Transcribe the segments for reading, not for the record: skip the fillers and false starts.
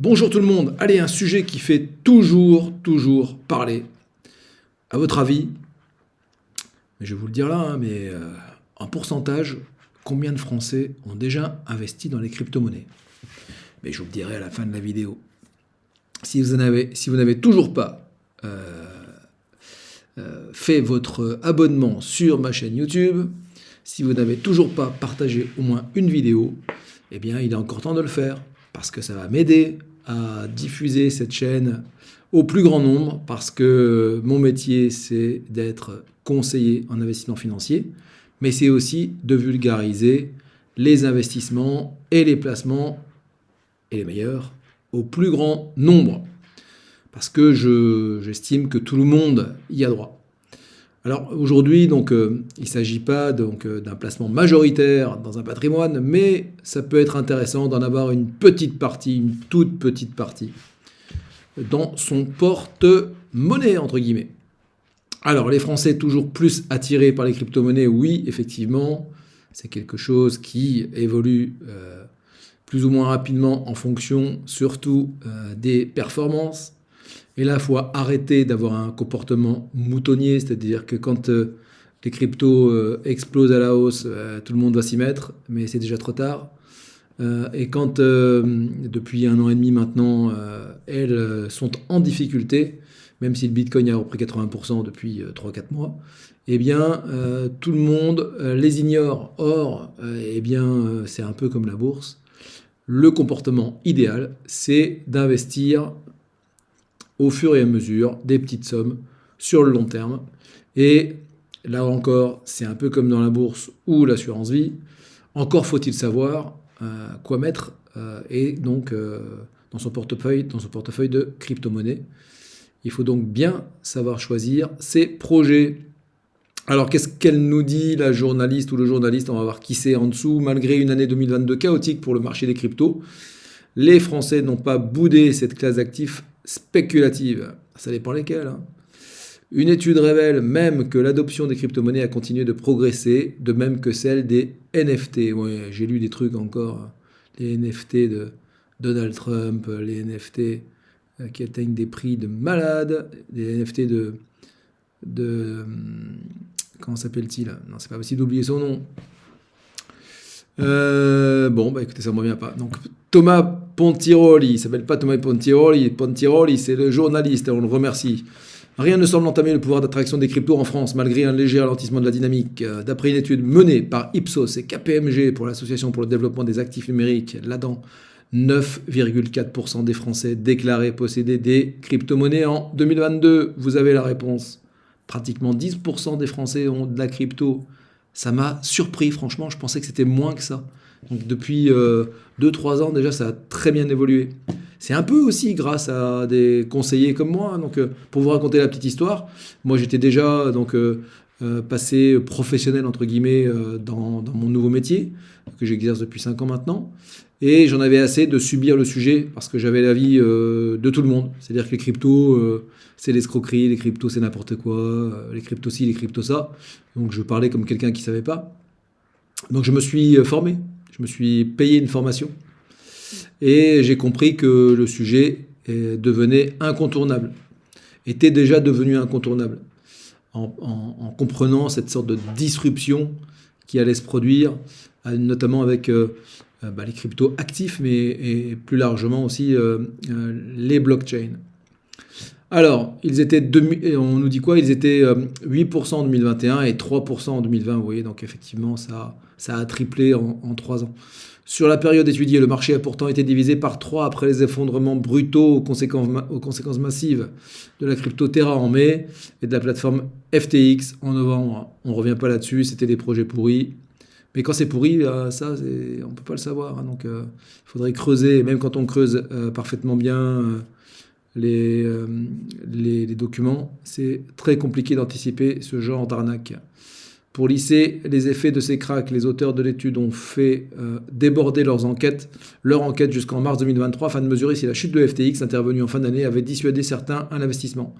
Bonjour tout le monde. Allez, un sujet qui fait toujours parler. À votre avis, je vais vous le dire là, en pourcentage, combien de Français ont déjà investi dans les crypto-monnaies? Mais je vous le dirai à la fin de la vidéo. Si vous n'avez toujours pas fait votre abonnement sur ma chaîne YouTube, si vous n'avez toujours pas partagé au moins une vidéo, eh bien, il est encore temps de le faire, parce que ça va m'aider à diffuser cette chaîne au plus grand nombre, parce que mon métier, c'est d'être conseiller en investissement financier, mais c'est aussi de vulgariser les investissements et les placements, et les meilleurs, au plus grand nombre, parce que j'estime que tout le monde y a droit. Alors aujourd'hui, il ne s'agit pas d'un placement majoritaire dans un patrimoine, mais ça peut être intéressant d'en avoir une toute petite partie, dans son porte-monnaie, entre guillemets. Alors les Français toujours plus attirés par les crypto-monnaies, oui, effectivement, c'est quelque chose qui évolue plus ou moins rapidement en fonction surtout des performances. Et là, il faut arrêter d'avoir un comportement moutonnier, c'est-à-dire que quand les cryptos explosent à la hausse, tout le monde va s'y mettre, mais c'est déjà trop tard. Et quand, depuis 1 an et demi maintenant, elles sont en difficulté, même si le Bitcoin a repris 80% depuis 3-4 mois, eh bien, tout le monde les ignore. Or, c'est un peu comme la bourse. Le comportement idéal, c'est d'investir au fur et à mesure des petites sommes sur le long terme. Et là encore, c'est un peu comme dans la bourse ou l'assurance vie. Encore faut-il savoir quoi mettre dans son portefeuille de crypto-monnaie. Il faut donc bien savoir choisir ses projets. Alors qu'est-ce qu'elle nous dit, la journaliste ou le journaliste? On va voir qui c'est en dessous. Malgré une année 2022 chaotique pour le marché des cryptos, les Français n'ont pas boudé cette classe d'actifs spéculative. Ça dépend lesquelles. Hein. Une étude révèle même que l'adoption des crypto-monnaies a continué de progresser, de même que celle des NFT. Ouais, j'ai lu des trucs encore. Les NFT de Donald Trump, les NFT qui atteignent des prix de malade, des NFT de comment s'appelle-t-il? Non, c'est pas possible d'oublier son nom. Écoutez, ça me revient pas. Donc, Thomas Pontiroli, il s'appelle pas Thomas Pontiroli, c'est le journaliste, et on le remercie. Rien ne semble entamer le pouvoir d'attraction des cryptos en France, malgré un léger ralentissement de la dynamique. D'après une étude menée par Ipsos et KPMG pour l'Association pour le développement des actifs numériques, là-dedans, 9,4% des Français déclaraient posséder des crypto-monnaies en 2022. Vous avez la réponse. Pratiquement 10% des Français ont de la crypto. Ça m'a surpris, franchement, je pensais que c'était moins que ça. Donc depuis 2-3 ans déjà, ça a très bien évolué. C'est un peu aussi grâce à des conseillers comme moi. Donc pour vous raconter la petite histoire, moi j'étais déjà passé professionnel entre guillemets dans mon nouveau métier que j'exerce depuis 5 ans maintenant. Et j'en avais assez de subir le sujet parce que j'avais l'avis de tout le monde. C'est-à-dire que les cryptos, c'est l'escroquerie, les cryptos, c'est n'importe quoi, les cryptos ci, les cryptos ça. Donc je parlais comme quelqu'un qui ne savait pas. Donc je me suis formé, je me suis payé une formation. Et j'ai compris que le sujet devenait incontournable, était déjà devenu incontournable, en comprenant cette sorte de disruption qui allait se produire, notamment avec les cryptos actifs, et plus largement aussi les blockchains. Alors, on nous dit quoi? Ils étaient 8% en 2021 et 3% en 2020, vous voyez, donc effectivement, ça a triplé en 3 ans. Sur la période étudiée, le marché a pourtant été divisé par 3 après les effondrements brutaux aux conséquences massives de la crypto Terra en mai et de la plateforme FTX en novembre. On ne revient pas là-dessus, c'était des projets pourris. Mais quand c'est pourri, on ne peut pas le savoir. Hein, donc, il faudrait creuser. Et même quand on creuse parfaitement bien les documents, c'est très compliqué d'anticiper ce genre d'arnaque. Pour lisser les effets de ces cracks, les auteurs de l'étude ont fait déborder leur enquête jusqu'en mars 2023 afin de mesurer si la chute de FTX intervenue en fin d'année avait dissuadé certains à l'investissement.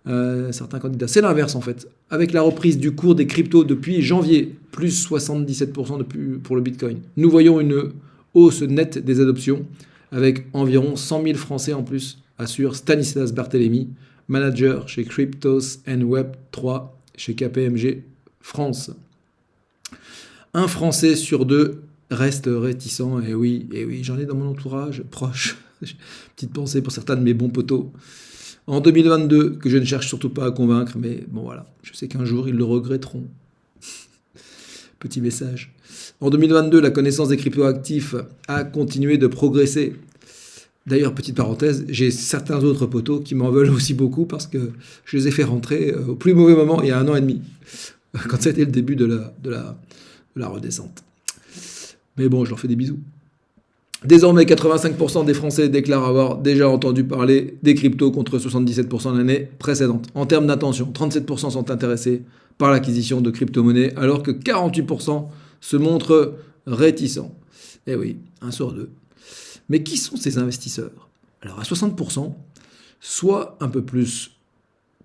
Certains candidats. C'est l'inverse en fait. Avec la reprise du cours des cryptos depuis janvier, plus 77% pour le Bitcoin, nous voyons une hausse nette des adoptions avec environ 100 000 Français en plus, assure Stanislas Barthélémy, manager chez Cryptos and Web3 chez KPMG France. Un Français sur deux reste réticent, et oui, j'en ai dans mon entourage proche. Petite pensée pour certains de mes bons potos. En 2022, que je ne cherche surtout pas à convaincre, mais bon voilà, je sais qu'un jour ils le regretteront. Petit message. En 2022, la connaissance des cryptoactifs a continué de progresser. D'ailleurs, petite parenthèse, j'ai certains autres potos qui m'en veulent aussi beaucoup parce que je les ai fait rentrer au plus mauvais moment il y a 1 an et demi, quand c'était le début de la redescente. Mais bon, je leur fais des bisous. Désormais, 85% des Français déclarent avoir déjà entendu parler des cryptos contre 77% l'année précédente. En termes d'intention, 37% sont intéressés par l'acquisition de crypto-monnaies, alors que 48% se montrent réticents. Eh oui, 1 sur 2. Mais qui sont ces investisseurs? Alors à 60%, soit un peu plus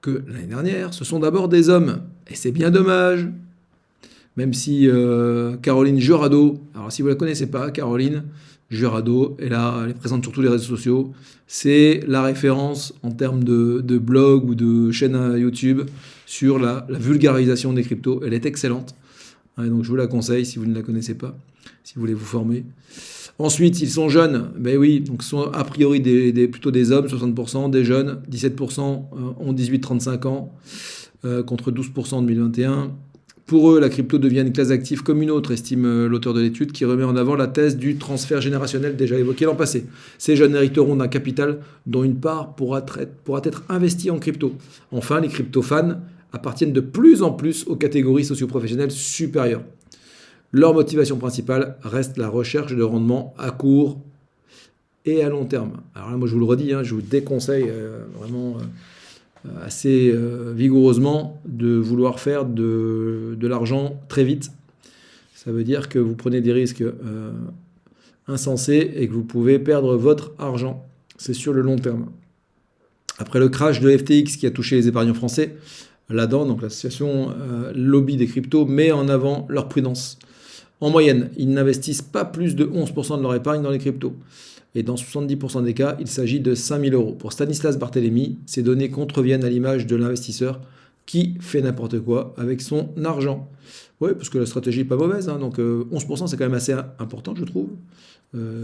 que l'année dernière, ce sont d'abord des hommes. Et c'est bien dommage. Même si Caroline Jurado, alors si vous ne la connaissez pas, Caroline Jurado, elle est présente sur tous les réseaux sociaux. C'est la référence en termes de blog ou de chaîne YouTube sur la vulgarisation des cryptos. Elle est excellente. Et donc je vous la conseille si vous ne la connaissez pas, si vous voulez vous former. Ensuite, ils sont jeunes. Ben oui, donc ce sont a priori plutôt des hommes, 60%, des jeunes. 17% ont 18-35 ans, contre 12% en 2021. Pour eux, la crypto devient une classe d'actifs comme une autre, estime l'auteur de l'étude, qui remet en avant la thèse du transfert générationnel déjà évoqué l'an passé. Ces jeunes hériteront d'un capital dont une part pourra être investie en crypto. Enfin, les crypto-fans appartiennent de plus en plus aux catégories socio-professionnelles supérieures. Leur motivation principale reste la recherche de rendement à court et à long terme. Alors là, moi, je vous le redis, je vous déconseille vraiment assez vigoureusement de vouloir faire de l'argent très vite. Ça veut dire que vous prenez des risques insensés et que vous pouvez perdre votre argent. C'est sur le long terme. Après le crash de FTX qui a touché les épargnants français, l'ADAN, donc l'association lobby des cryptos, met en avant leur prudence. En moyenne, ils n'investissent pas plus de 11% de leur épargne dans les cryptos. Et dans 70% des cas, il s'agit de 5 000 euros. Pour Stanislas Barthélémy, ces données contreviennent à l'image de l'investisseur qui fait n'importe quoi avec son argent. Oui, parce que la stratégie n'est pas mauvaise. Donc 11%, c'est quand même assez important, je trouve,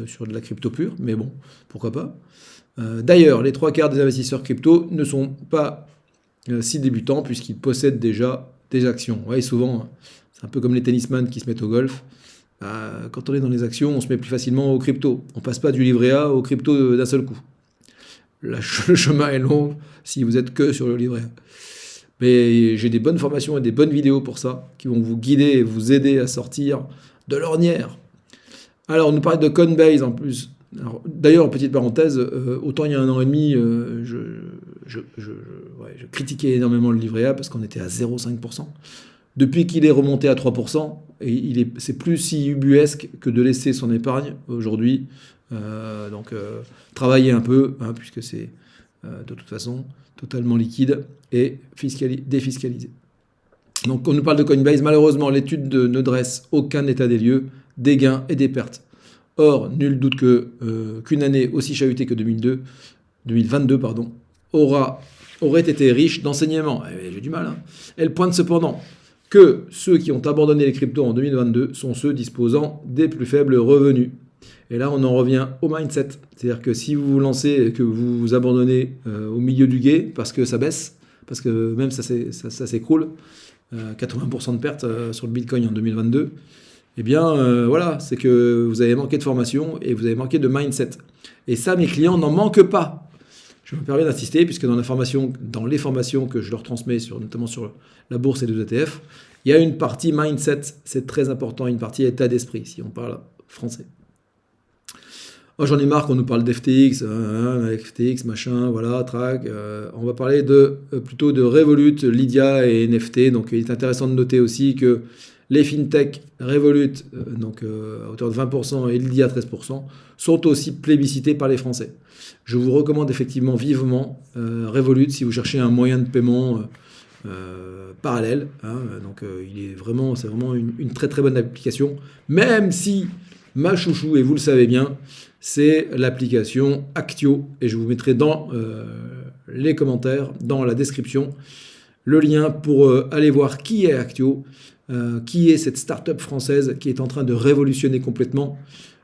sur de la crypto pure. Mais bon, pourquoi pas. D'ailleurs, les 3/4 des investisseurs crypto ne sont pas si débutants puisqu'ils possèdent déjà des actions. Ouais, souvent, c'est un peu comme les tennisman qui se mettent au golf. Quand on est dans les actions, on se met plus facilement aux cryptos. On passe pas du livret A au crypto d'un seul coup. Le chemin est long si vous êtes que sur le livret A. Mais j'ai des bonnes formations et des bonnes vidéos pour ça, qui vont vous guider et vous aider à sortir de l'ornière. Alors, on nous parlait de Coinbase en plus. D'ailleurs, petite parenthèse, autant il y a 1 an et demi, je critiquais énormément le livret A parce qu'on était à 0,5%. Depuis qu'il est remonté à 3%, et c'est plus si ubuesque que de laisser son épargne aujourd'hui. Donc, travailler un peu, puisque c'est de toute façon totalement liquide et défiscalisé. Donc, on nous parle de Coinbase. Malheureusement, l'étude ne dresse aucun état des lieux, des gains et des pertes. Or, nul doute qu'une année aussi chahutée que 2022 aurait été riche d'enseignements. J'ai du mal. Elle pointe cependant que ceux qui ont abandonné les cryptos en 2022 sont ceux disposant des plus faibles revenus. Et là, on en revient au mindset. C'est-à-dire que si vous vous lancez et que vous vous abandonnez au milieu du gué, parce que ça baisse, parce que même ça s'écroule, 80% de pertes sur le Bitcoin en 2022, eh bien, voilà, c'est que vous avez manqué de formation et vous avez manqué de mindset. Et ça, mes clients n'en manquent pas. Je me permets d'insister, puisque dans les formations que je leur transmets, notamment sur la bourse et les ETF, il y a une partie mindset, c'est très important, une partie état d'esprit, si on parle français. Oh, j'en ai marre qu'on nous parle d'FTX, FTX, machin, voilà, track. On va parler plutôt de Revolut, Lydia et NFT. Donc, il est intéressant de noter aussi que les fintech Revolut, à hauteur de 20% et Lydia 13%, sont aussi plébiscités par les Français. Je vous recommande effectivement vivement Revolut si vous cherchez un moyen de paiement parallèle. C'est vraiment une très très bonne application, même si ma chouchou, et vous le savez bien, c'est l'application Actio. Et je vous mettrai dans les commentaires, dans la description, le lien pour aller voir qui est Actio, qui est cette start-up française qui est en train de révolutionner complètement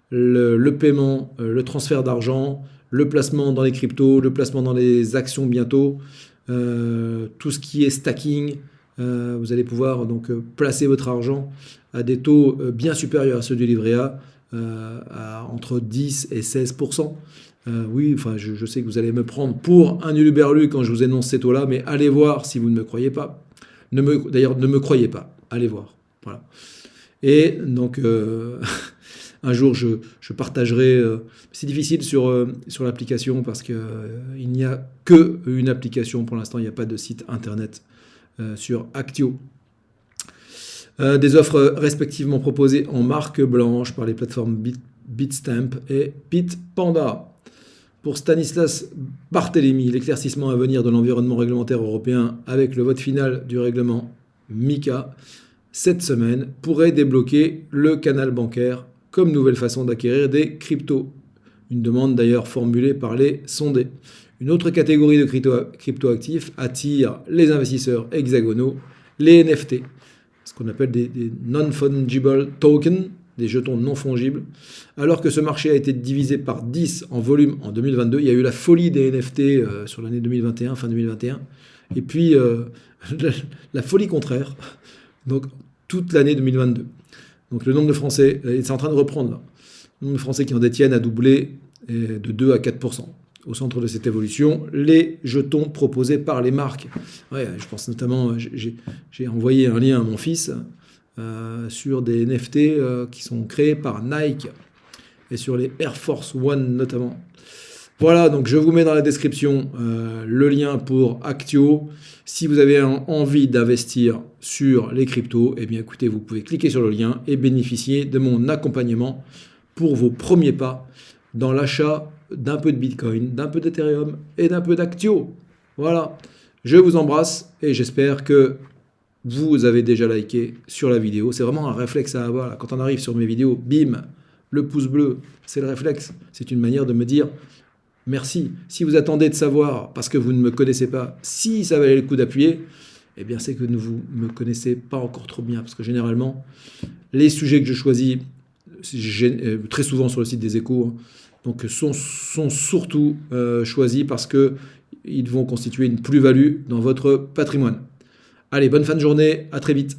le paiement, le transfert d'argent, le placement dans les cryptos, le placement dans les actions bientôt, tout ce qui est stacking. Vous allez pouvoir donc placer votre argent à des taux bien supérieurs à ceux du livret A, à entre 10 et 16%. Oui, enfin, je sais que vous allez me prendre pour un uluberlu quand je vous énonce ces taux-là, mais allez voir si vous ne me croyez pas. D'ailleurs, ne me croyez pas. Allez voir. Voilà. Et donc, un jour, je partagerai. C'est difficile sur l'application parce qu'il n'y a qu'une application pour l'instant. Il n'y a pas de site internet sur Actio. Des offres respectivement proposées en marque blanche par les plateformes Bitstamp et Bitpanda. Pour Stanislas Barthélémy, l'éclaircissement à venir de l'environnement réglementaire européen avec le vote final du règlement MiCA cette semaine pourrait débloquer le canal bancaire comme nouvelle façon d'acquérir des cryptos. Une demande d'ailleurs formulée par les sondés. Une autre catégorie de cryptoactifs attire les investisseurs hexagonaux, les NFT, ce qu'on appelle des non-fungible tokens, des jetons non fongibles. Alors que ce marché a été divisé par 10 en volume en 2022, il y a eu la folie des NFT sur l'année 2021, fin 2021, et puis la folie contraire, donc toute l'année 2022. Donc le nombre de Français, c'est en train de reprendre là. Le nombre de Français qui en détiennent a doublé de 2 à 4%. Au centre de cette évolution, les jetons proposés par les marques. Ouais, je pense notamment, j'ai envoyé un lien à mon fils sur des NFT qui sont créés par Nike et sur les Air Force One notamment. Voilà, donc je vous mets dans la description le lien pour Actio. Si vous avez envie d'investir sur les cryptos, eh bien écoutez, vous pouvez cliquer sur le lien et bénéficier de mon accompagnement pour vos premiers pas dans l'achat d'un peu de Bitcoin, d'un peu d'Ethereum et d'un peu d'Actio. Voilà, je vous embrasse et j'espère que vous avez déjà liké sur la vidéo. C'est vraiment un réflexe à avoir. Quand on arrive sur mes vidéos, bim, le pouce bleu, c'est le réflexe. C'est une manière de me dire merci. Si vous attendez de savoir, parce que vous ne me connaissez pas, si ça valait le coup d'appuyer, eh bien c'est que vous ne me connaissez pas encore trop bien. Parce que généralement, les sujets que je choisis, très souvent sur le site des Échos, donc sont surtout choisis parce qu'ils vont constituer une plus-value dans votre patrimoine. Allez, bonne fin de journée, à très vite.